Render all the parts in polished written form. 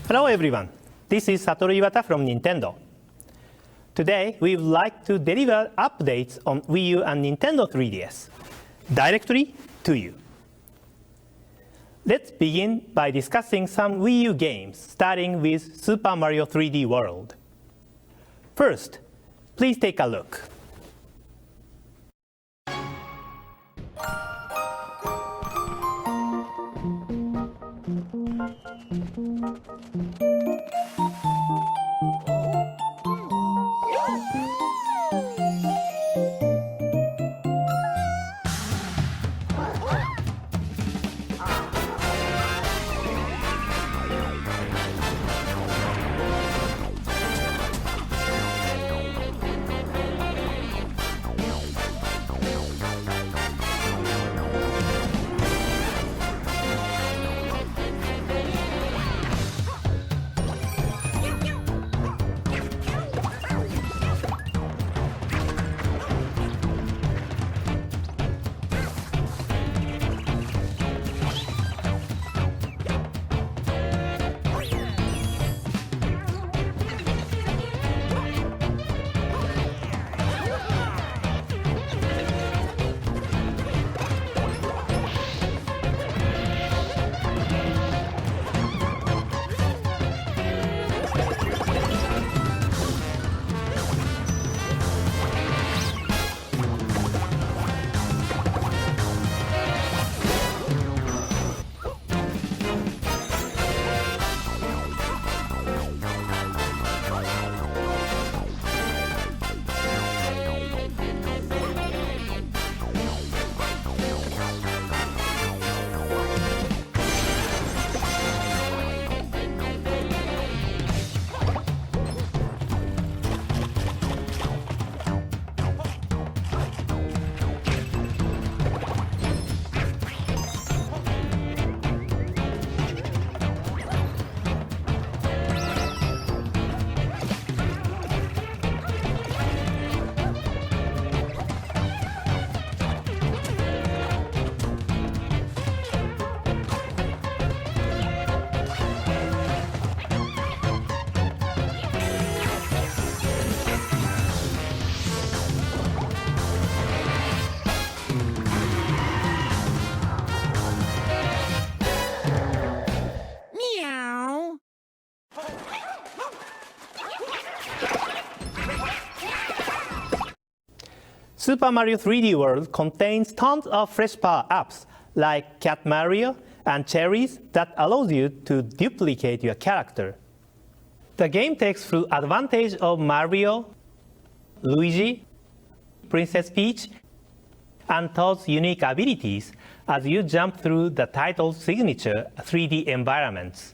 Hello everyone, this is Satoru Iwata from Nintendo. Today we would like to deliver updates on Wii U and Nintendo 3DS directly to you. Let's begin by discussing some Wii U games, starting with Super Mario 3D World. First, please take a look. Super Mario 3D World contains tons of fresh power-ups like Cat Mario and cherries that allows you to duplicate your character. The game takes full advantage of Mario, Luigi, Princess Peach, and Toad's unique abilities as you jump through the title's signature 3D environments.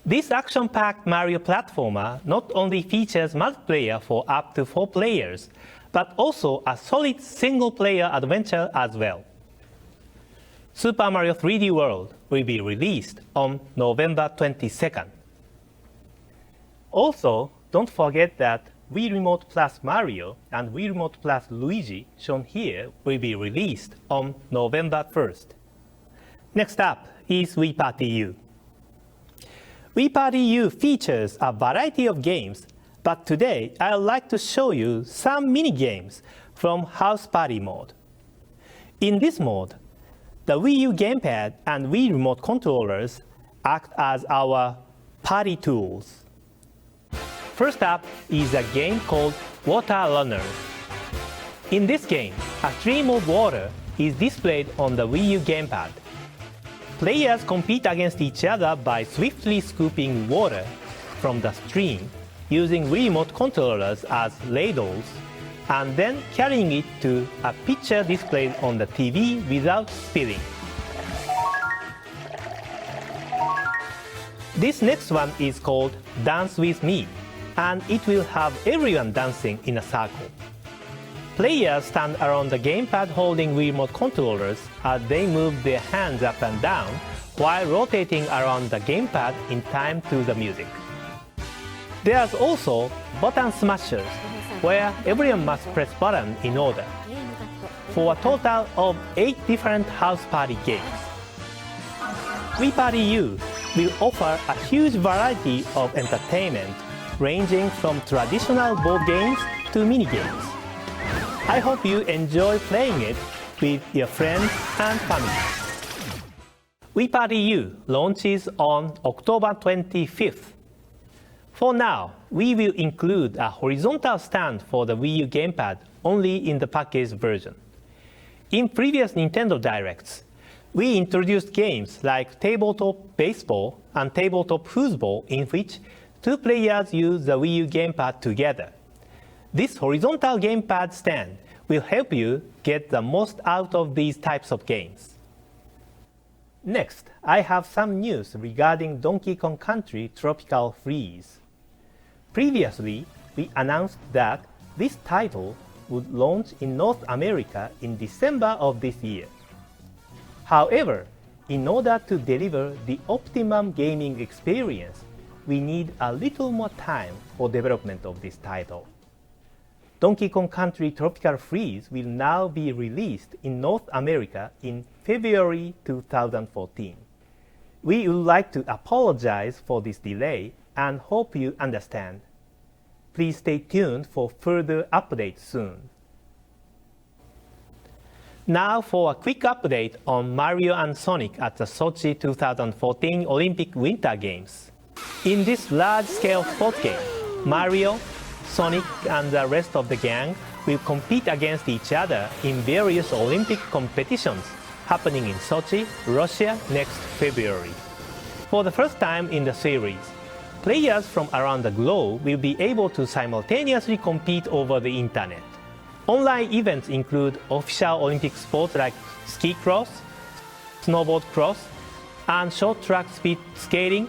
This action-packed Mario platformer not only features multiplayer for up to 4 players, but also a solid single-player adventure as well. Super Mario 3D World will be released on November 22nd. Also, don't forget that Wii Remote Plus Mario and Wii Remote Plus Luigi, shown here, will be released on November 1st. Next up is Wii Party U. Wii Party U features a variety of games, but today I would like to show you some mini-games from House Party mode. In this mode, the Wii U gamepad and Wii remote controllers act as our party tools. First up is a game called Water Runners. In this game, a stream of water is displayed on the Wii U gamepad. Players compete against each other by swiftly scooping water from the stream using Wii remote controllers as ladles, and then carrying it to a pitcher displayed on the TV without spilling. This next one is called Dance With Me, and it will have everyone dancing in a circle. Players stand around the gamepad holding Wii remote controllers as they move their hands up and down while rotating around the gamepad in time to the music. There's also Button Smashers, where everyone must press buttons in order, for a total of 8 different house party games. Wii Party U will offer a huge variety of entertainment, ranging from traditional board games to mini-games. I hope you enjoy playing it with your friends and family. Wii Party U launches on October 25th. For now, we will include a horizontal stand for the Wii U gamepad only in the packaged version. In previous Nintendo Directs, we introduced games like Tabletop Baseball and Tabletop Foosball in which two players use the Wii U gamepad together. This horizontal gamepad stand will help you get the most out of these types of games. Next, I have some news regarding Donkey Kong Country Tropical Freeze. Previously, we announced that this title would launch in North America in December of this year. However, in order to deliver the optimum gaming experience, we need a little more time for development of this title. Donkey Kong Country Tropical Freeze will now be released in North America in February 2014. We would like to apologize for this delay and hope you understand. Please stay tuned for further updates soon. Now for a quick update on Mario and Sonic at the Sochi 2014 Olympic Winter Games. In this large-scale sport game, Mario, Sonic, and the rest of the gang will compete against each other in various Olympic competitions happening in Sochi, Russia next February. For the first time in the series, players from around the globe will be able to simultaneously compete over the internet. Online events include official Olympic sports like ski cross, snowboard cross, and short track speed skating,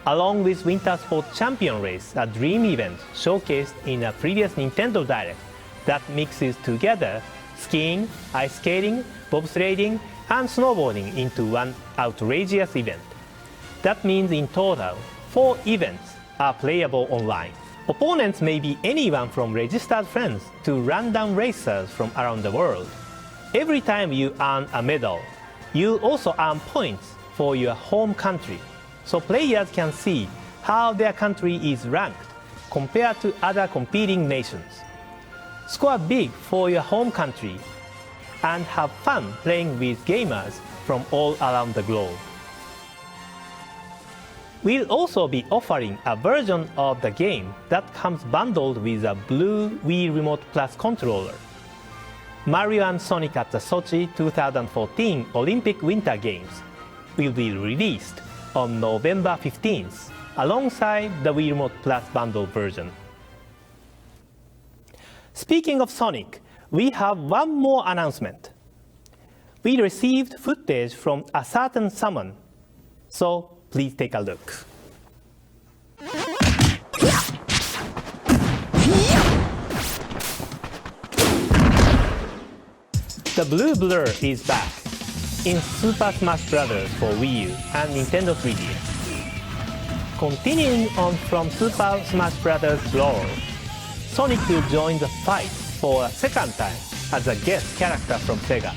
along with Winter Sports Champion Race, a dream event showcased in a previous Nintendo Direct that mixes together skiing, ice skating, bobsledding, and snowboarding into one outrageous event. That means in total, 4 events are playable online. Opponents may be anyone from registered friends to random racers from around the world. Every time you earn a medal, you also earn points for your home country, so players can see how their country is ranked compared to other competing nations. Score big for your home country and have fun playing with gamers from all around the globe. We'll also be offering a version of the game that comes bundled with a blue Wii Remote Plus controller. Mario and Sonic at the Sochi 2014 Olympic Winter Games will be released on November 15th alongside the Wii Remote Plus bundle version. Speaking of Sonic, we have one more announcement. We received footage from a certain summon, so please take a look. The blue blur is back in Super Smash Bros. For Wii U and Nintendo 3DS. Continuing on from Super Smash Bros. Brawl, Sonic will join the fight for a second time as a guest character from Sega.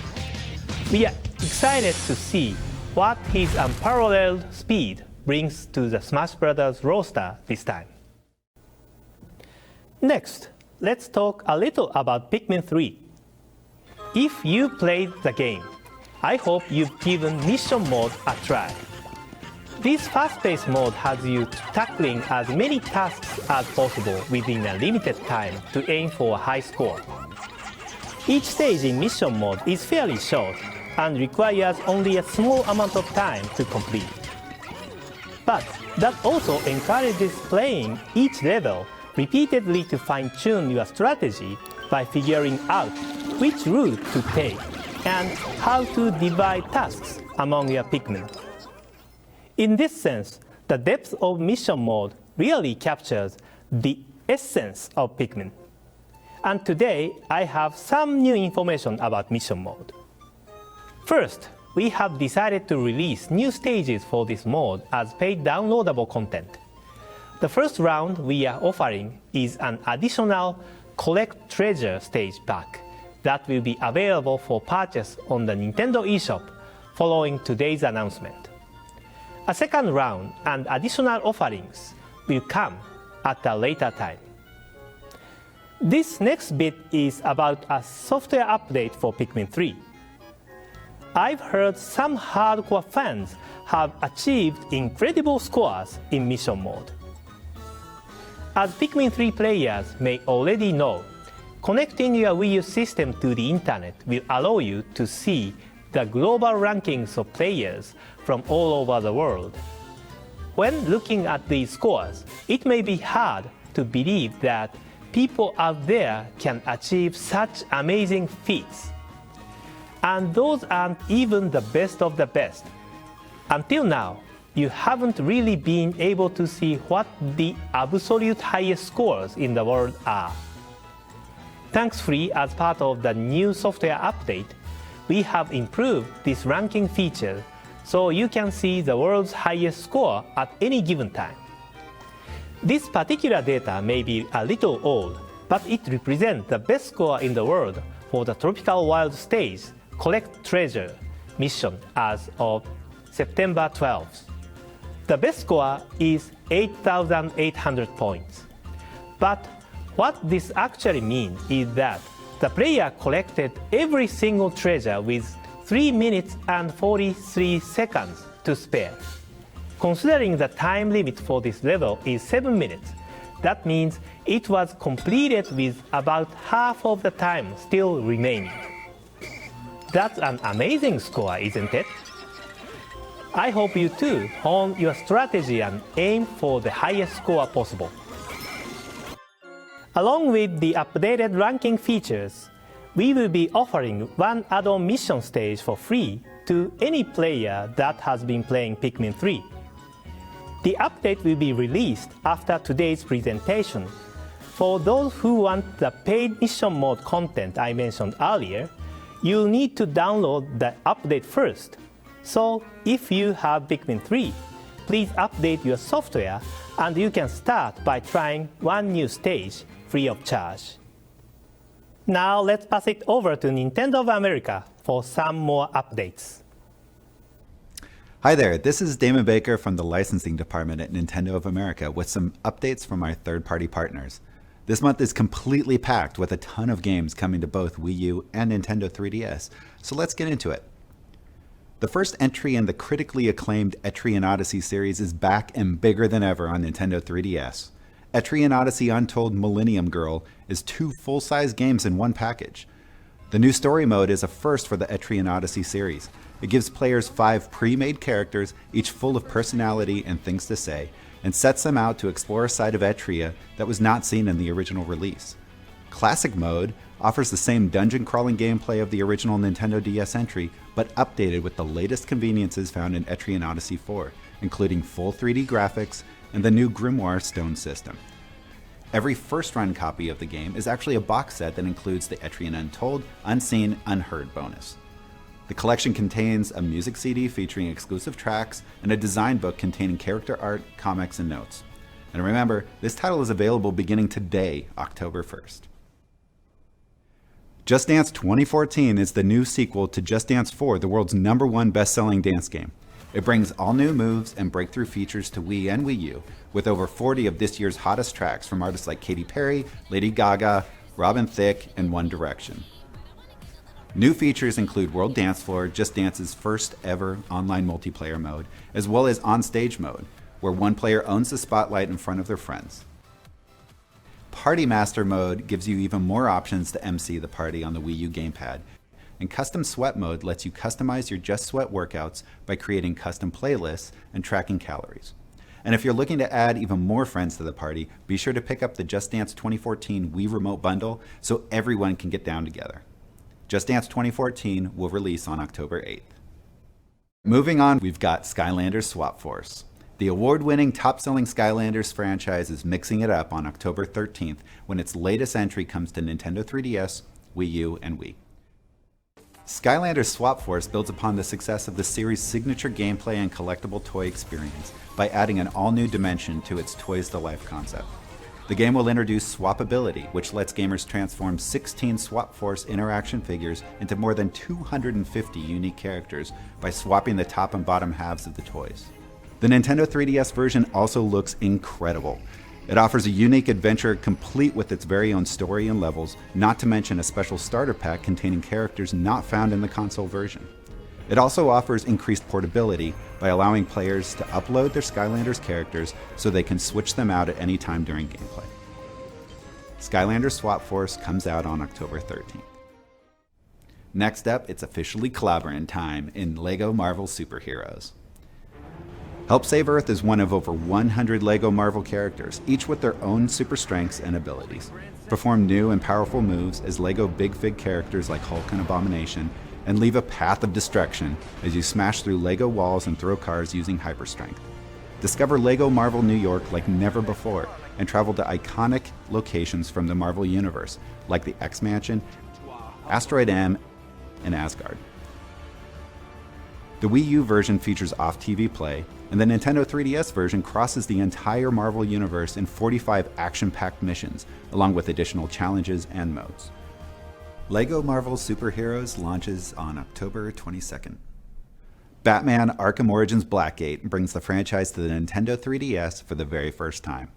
We are excited to see what his unparalleled speed brings to the Smash Bros. Roster this time. Next, let's talk a little about Pikmin 3. If you played the game, I hope you've given Mission Mode a try. This fast-paced mode has you tackling as many tasks as possible within a limited time to aim for a high score. Each stage in Mission Mode is fairly short and requires only a small amount of time to complete. But that also encourages playing each level repeatedly to fine-tune your strategy by figuring out which route to take and how to divide tasks among your Pikmin. In this sense, the depth of Mission Mode really captures the essence of Pikmin. And today, I have some new information about Mission Mode. First, we have decided to release new stages for this mode as paid downloadable content. The first round we are offering is an additional Collect Treasure stage pack that will be available for purchase on the Nintendo eShop following today's announcement. A second round and additional offerings will come at a later time. This next bit is about a software update for Pikmin 3. I've heard some hardcore fans have achieved incredible scores in mission mode. As Pikmin 3 players may already know, connecting your Wii U system to the internet will allow you to see the global rankings of players from all over the world. When looking at these scores, it may be hard to believe that people out there can achieve such amazing feats. And those aren't even the best of the best. Until now, you haven't really been able to see what the absolute highest scores in the world are. Thankfully, as part of the new software update, we have improved this ranking feature so you can see the world's highest score at any given time. This particular data may be a little old, but it represents the best score in the world for the Tropical Wild stage Collect Treasure mission as of September 12th. The best score is 8,800 points. But what this actually means is that the player collected every single treasure with 3 minutes and 43 seconds to spare. Considering the time limit for this level is 7 minutes, that means it was completed with about half of the time still remaining. That's an amazing score, isn't it? I hope you too hone your strategy and aim for the highest score possible. Along with the updated ranking features, we will be offering one add-on mission stage for free to any player that has been playing Pikmin 3. The update will be released after today's presentation. For those who want the paid mission mode content I mentioned earlier, you'll need to download the update first. So if you have Pikmin 3, please update your software and you can start by trying one new stage free of charge. Now let's pass it over to Nintendo of America for some more updates. Hi there, this is Damon Baker from the licensing department at Nintendo of America with some updates from our third-party partners. This month is completely packed with a ton of games coming to both Wii U and Nintendo 3DS, so let's get into it. The first entry in the critically acclaimed Etrian Odyssey series is back and bigger than ever on Nintendo 3DS. Etrian Odyssey Untold Millennium Girl is 2 full-size games in one package. The new story mode is a first for the Etrian Odyssey series. It gives players 5 pre-made characters, each full of personality and things to say, and sets them out to explore a side of Etria that was not seen in the original release. Classic mode offers the same dungeon crawling gameplay of the original Nintendo DS entry, but updated with the latest conveniences found in Etrian Odyssey 4, including full 3D graphics and the new Grimoire Stone system. Every first-run copy of the game is actually a box set that includes the Etrian Untold, Unseen, Unheard bonus. The collection contains a music CD featuring exclusive tracks and a design book containing character art, comics, and notes. And remember, this title is available beginning today, October 1st. Just Dance 2014 is the new sequel to Just Dance 4, the world's #1 best-selling dance game. It brings all new moves and breakthrough features to Wii and Wii U, with over 40 of this year's hottest tracks from artists like Katy Perry, Lady Gaga, Robin Thicke, and One Direction. New features include World Dance Floor, Just Dance's first ever online multiplayer mode, as well as On-Stage mode, where one player owns the spotlight in front of their friends. Party Master mode gives you even more options to MC the party on the Wii U gamepad, and Custom Sweat mode lets you customize your Just Sweat workouts by creating custom playlists and tracking calories. And if you're looking to add even more friends to the party, be sure to pick up the Just Dance 2014 Wii Remote Bundle so everyone can get down together. Just Dance 2014 will release on October 8th. Moving on, we've got Skylanders Swap Force. The award-winning top-selling Skylanders franchise is mixing it up on October 13th when its latest entry comes to Nintendo 3DS, Wii U, and Wii. Skylanders Swap Force builds upon the success of the series' signature gameplay and collectible toy experience by adding an all-new dimension to its Toys to Life concept. The game will introduce swappability, which lets gamers transform 16 Swap Force interaction figures into more than 250 unique characters by swapping the top and bottom halves of the toys. The Nintendo 3DS version also looks incredible. It offers a unique adventure complete with its very own story and levels, not to mention a special starter pack containing characters not found in the console version. It also offers increased portability by allowing players to upload their Skylanders characters so they can switch them out at any time during gameplay. Skylanders Swap Force comes out on October 13th. Next up, it's officially clobbering time in LEGO Marvel Superheroes. Help Save Earth is one of over 100 LEGO Marvel characters, each with their own super strengths and abilities. Perform new and powerful moves as LEGO Big Fig characters like Hulk and Abomination, and leave a path of destruction as you smash through LEGO walls and throw cars using hyper strength. Discover LEGO Marvel New York like never before, and travel to iconic locations from the Marvel Universe, like the X-Mansion, Asteroid M, and Asgard. The Wii U version features off-TV play, and the Nintendo 3DS version crosses the entire Marvel Universe in 45 action-packed missions, along with additional challenges and modes. LEGO Marvel Superheroes launches on October 22nd. Batman Arkham Origins Blackgate brings the franchise to the Nintendo 3DS for the very first time.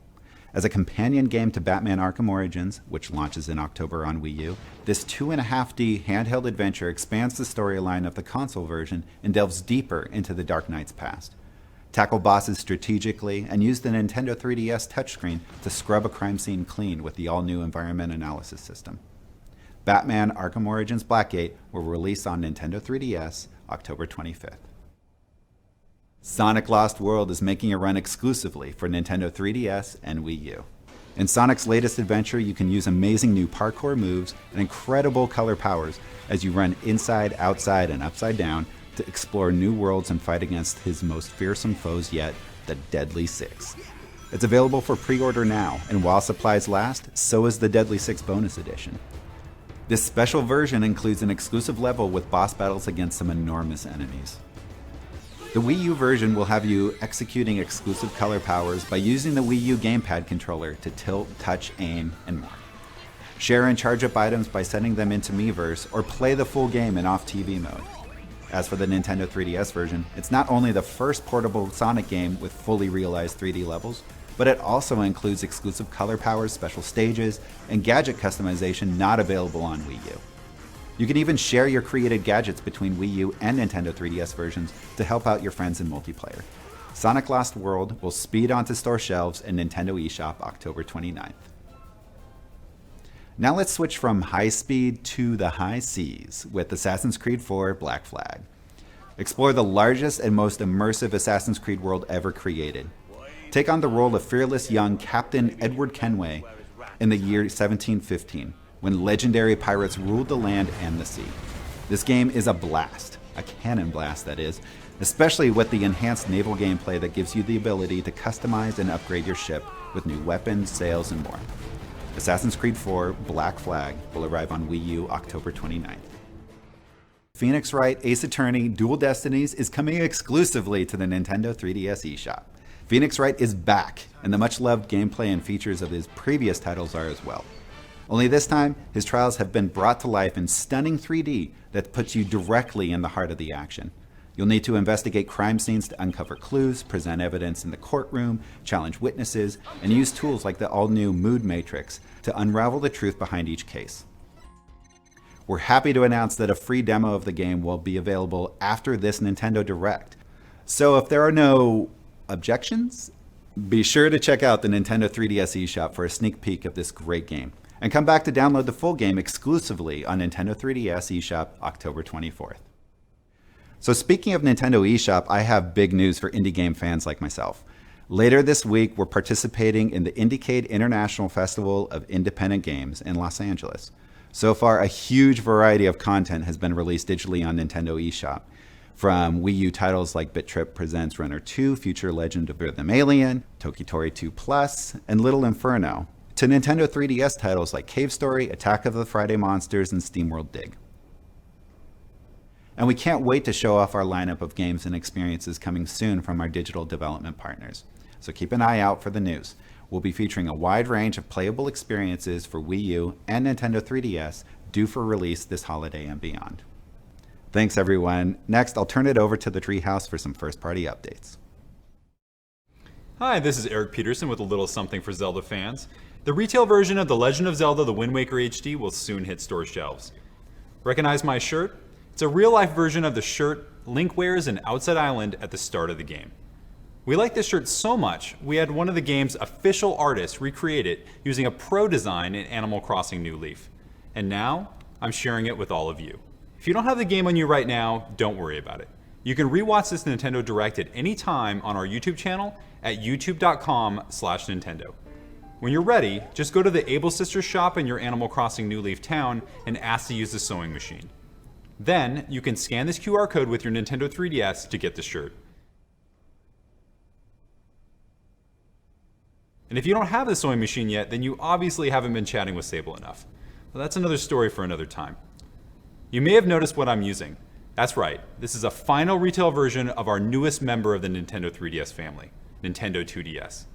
As a companion game to Batman Arkham Origins, which launches in October on Wii U, this 2.5D handheld adventure expands the storyline of the console version and delves deeper into the Dark Knight's past. Tackle bosses strategically and use the Nintendo 3DS touchscreen to scrub a crime scene clean with the all-new environment analysis system. Batman Arkham Origins Blackgate will release on Nintendo 3DS October 25th. Sonic Lost World is making a run exclusively for Nintendo 3DS and Wii U. In Sonic's latest adventure, you can use amazing new parkour moves and incredible color powers as you run inside, outside, and upside down to explore new worlds and fight against his most fearsome foes yet, the Deadly Six. It's available for pre-order now, and while supplies last, so is the Deadly Six Bonus Edition. This special version includes an exclusive level with boss battles against some enormous enemies. The Wii U version will have you executing exclusive color powers by using the Wii U gamepad controller to tilt, touch, aim, and more. Share and charge up items by sending them into Miiverse or play the full game in off-TV mode. As for the Nintendo 3DS version, it's not only the first portable Sonic game with fully realized 3D levels, but it also includes exclusive color powers, special stages, and gadget customization not available on Wii U. You can even share your created gadgets between Wii U and Nintendo 3DS versions to help out your friends in multiplayer. Sonic Lost World will speed onto store shelves in Nintendo eShop October 29th. Now let's switch from high speed to the high seas with Assassin's Creed IV Black Flag. Explore the largest and most immersive Assassin's Creed world ever created. Take on the role of fearless young Captain Edward Kenway in the year 1715, when legendary pirates ruled the land and the sea. This game is a blast, a cannon blast that is, especially with the enhanced naval gameplay that gives you the ability to customize and upgrade your ship with new weapons, sails, and more. Assassin's Creed IV Black Flag will arrive on Wii U October 29th. Phoenix Wright Ace Attorney Dual Destinies is coming exclusively to the Nintendo 3DS eShop. Phoenix Wright is back, and the much-loved gameplay and features of his previous titles are as well. Only this time, his trials have been brought to life in stunning 3D that puts you directly in the heart of the action. You'll need to investigate crime scenes to uncover clues, present evidence in the courtroom, challenge witnesses, and use tools like the all-new Mood Matrix to unravel the truth behind each case. We're happy to announce that a free demo of the game will be available after this Nintendo Direct. So if there are no objections, be sure to check out the Nintendo 3DS eShop for a sneak peek of this great game, and come back to download the full game exclusively on Nintendo 3DS eShop October 24th. So speaking of Nintendo eShop, I have big news for indie game fans like myself. Later this week, we're participating in the Indiecade International Festival of Independent Games in Los Angeles. So far, a huge variety of content has been released digitally on Nintendo eShop. From Wii U titles like Bit Trip Presents Runner 2, Future Legend of Rhythm Alien, Tokitori 2 Plus, and Little Inferno, to Nintendo 3DS titles like Cave Story, Attack of the Friday Monsters, and SteamWorld Dig. And we can't wait to show off our lineup of games and experiences coming soon from our digital development partners. So keep an eye out for the news. We'll be featuring a wide range of playable experiences for Wii U and Nintendo 3DS due for release this holiday and beyond. Thanks everyone. Next, I'll turn it over to the Treehouse for some first-party updates. Hi, this is Eric Peterson with a little something for Zelda fans. The retail version of The Legend of Zelda: The Wind Waker HD will soon hit store shelves. Recognize my shirt? It's a real-life version of the shirt Link wears in Outside Island at the start of the game. We like this shirt so much, we had one of the game's official artists recreate it using a pro design in Animal Crossing New Leaf. And now, I'm sharing it with all of you. If you don't have the game on you right now, don't worry about it. You can rewatch this Nintendo Direct at any time on our YouTube channel at youtube.com/Nintendo. When you're ready, just go to the Able Sisters shop in your Animal Crossing New Leaf town and ask to use the sewing machine. Then, you can scan this QR code with your Nintendo 3DS to get the shirt. And if you don't have the sewing machine yet, then you obviously haven't been chatting with Sable enough. Well, that's another story for another time. You may have noticed what I'm using. That's right, this is a final retail version of our newest member of the Nintendo 3DS family, Nintendo 2DS.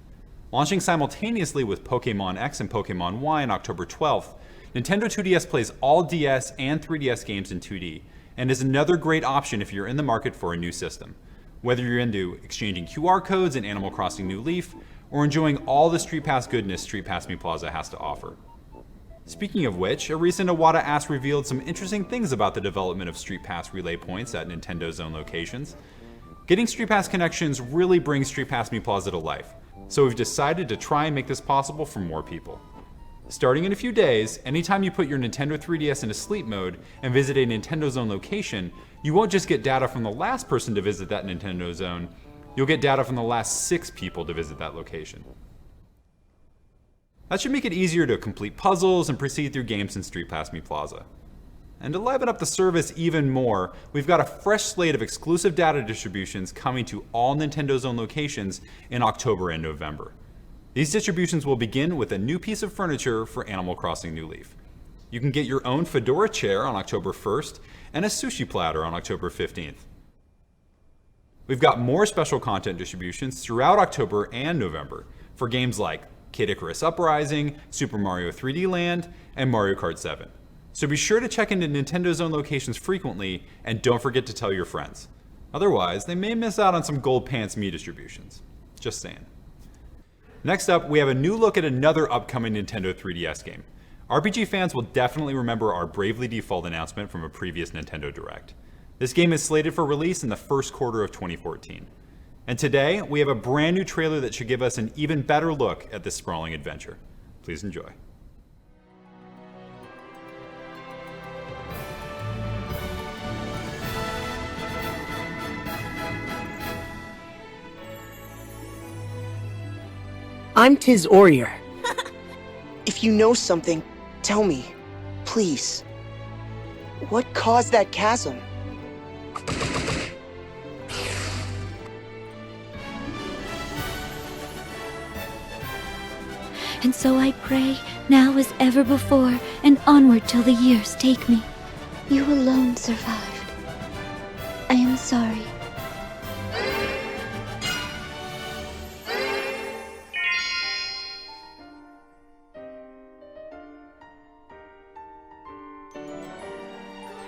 Launching simultaneously with Pokémon X and Pokémon Y on October 12th, Nintendo 2DS plays all DS and 3DS games in 2D, and is another great option if you're in the market for a new system. Whether you're into exchanging QR codes in Animal Crossing New Leaf, or enjoying all the Street Pass goodness Street Pass Me Plaza has to offer. Speaking of which, a recent Iwata Ask revealed some interesting things about the development of Street Pass relay points at Nintendo's own locations. Getting Street Pass connections really brings Street Pass Me Plaza to life, so we've decided to try and make this possible for more people. Starting in a few days, anytime you put your Nintendo 3DS into sleep mode and visit a Nintendo Zone location, you won't just get data from the last person to visit that Nintendo Zone, you'll get data from the last 6 people to visit that location. That should make it easier to complete puzzles and proceed through games in Street Pass Me Plaza. And to liven up the service even more, we've got a fresh slate of exclusive data distributions coming to all Nintendo Zone locations in October and November. These distributions will begin with a new piece of furniture for Animal Crossing New Leaf. You can get your own Fedora chair on October 1st and a sushi platter on October 15th. We've got more special content distributions throughout October and November for games like Kid Icarus Uprising, Super Mario 3D Land, and Mario Kart 7. So be sure to check into Nintendo Zone locations frequently, and don't forget to tell your friends. Otherwise, they may miss out on some Gold Pants Me distributions. Just saying. Next up, we have a new look at another upcoming Nintendo 3DS game. RPG fans will definitely remember our Bravely Default announcement from a previous Nintendo Direct. This game is slated for release in the first quarter of 2014. And today, we have a brand new trailer that should give us an even better look at this sprawling adventure. Please enjoy. I'm Tiz Orier. If you know something, tell me, please. What caused that chasm? And so I pray, now as ever before, and onward till the years take me. You alone survived. I am sorry.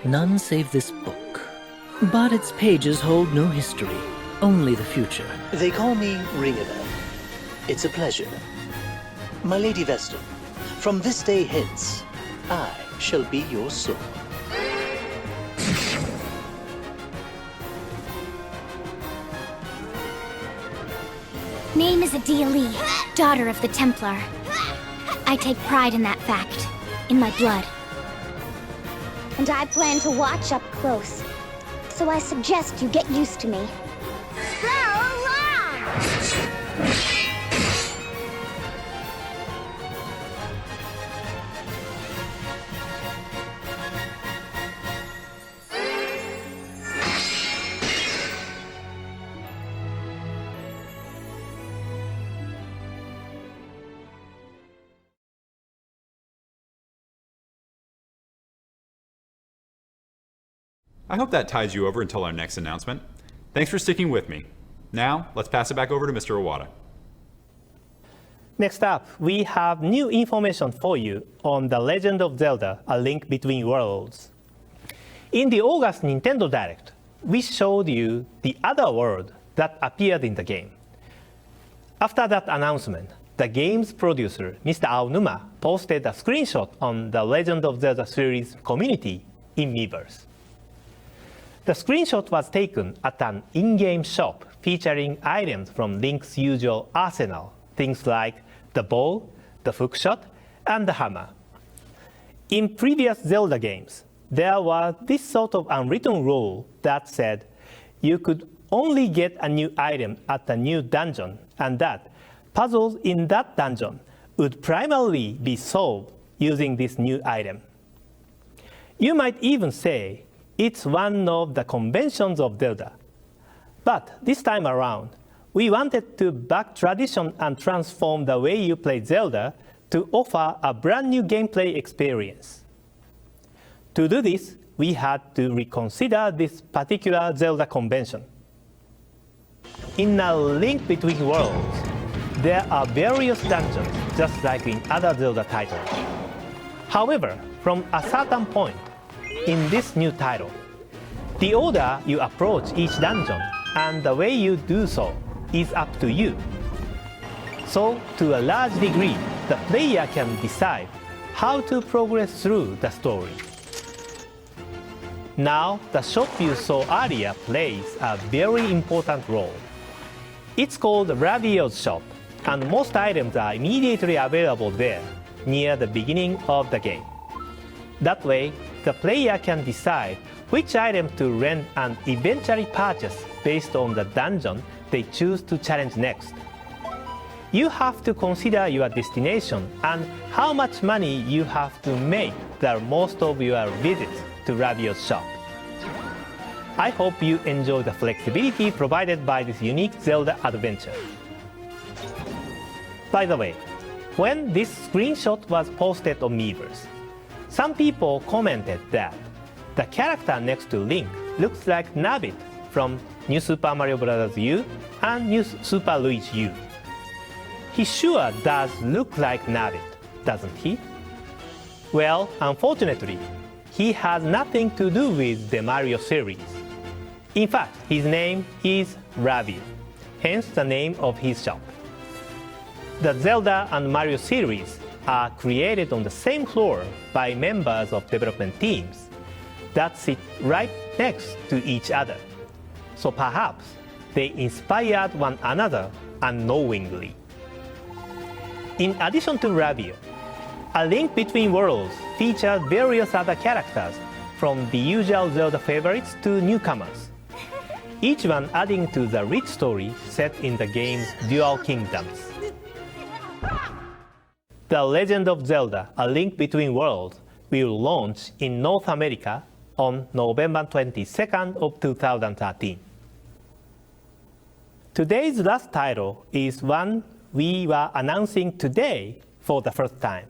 None save this book. But its pages hold no history, only the future. They call me Ringavel. It's a pleasure. My Lady Vestal, from this day hence, I shall be your soul. Name is Adia Lee, daughter of the Templar. I take pride in that fact, in my blood. And I plan to watch up close, so I suggest you get used to me. I hope that tides you over until our next announcement. Thanks for sticking with me. Now, let's pass it back over to Mr. Iwata. Next up, we have new information for you on The Legend of Zelda: A Link Between Worlds. In the August Nintendo Direct, we showed you the other world that appeared in the game. After that announcement, the game's producer, Mr. Aonuma, posted a screenshot on the Legend of Zelda series community in Miiverse. The screenshot was taken at an in-game shop featuring items from Link's usual arsenal, things like the bow, the hookshot, and the hammer. In previous Zelda games, there was this sort of unwritten rule that said you could only get a new item at a new dungeon, and that puzzles in that dungeon would primarily be solved using this new item. You might even say it's one of the conventions of Zelda. But this time around, we wanted to back tradition and transform the way you play Zelda to offer a brand new gameplay experience. To do this, we had to reconsider this particular Zelda convention. In A Link Between Worlds, there are various dungeons, just like in other Zelda titles. However, from a certain point in this new title, the order you approach each dungeon and the way you do so is up to you. So, to a large degree, the player can decide how to progress through the story. Now, the shop you saw earlier plays a very important role. It's called Ravio's shop, and most items are immediately available there, near the beginning of the game. That way, the player can decide which item to rent and eventually purchase based on the dungeon they choose to challenge next. You have to consider your destination and how much money you have to make the most of your visits to Ravio's shop. I hope you enjoy the flexibility provided by this unique Zelda adventure. By the way, when this screenshot was posted on Miiverse, some people commented that the character next to Link looks like Nabbit from New Super Mario Bros. U and New Super Luigi U. He sure does look like Nabbit, doesn't he? Well, unfortunately, he has nothing to do with the Mario series. In fact, his name is Ravio, hence the name of his shop. The Zelda and Mario series are created on the same floor by members of development teams that sit right next to each other. So perhaps they inspired one another unknowingly. In addition to Ravio, A Link Between Worlds features various other characters, from the usual Zelda favorites to newcomers, each one adding to the rich story set in the game's Dual Kingdoms. The Legend of Zelda: A Link Between Worlds will launch in North America on November 22nd of 2013. Today's last title is one we were announcing today for the first time.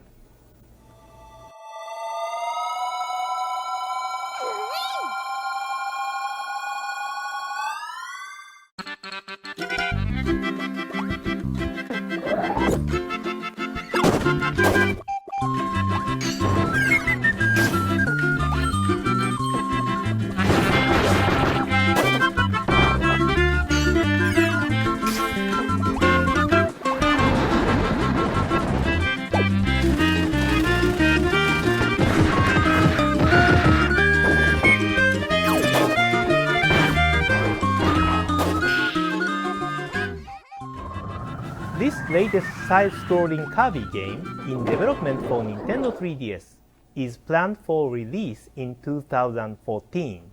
This latest side-scrolling Kirby game in development for Nintendo 3DS is planned for release in 2014.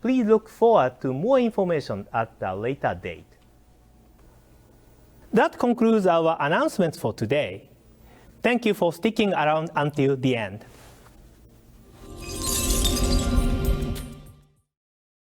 Please look forward to more information at a later date. That concludes our announcements for today. Thank you for sticking around until the end.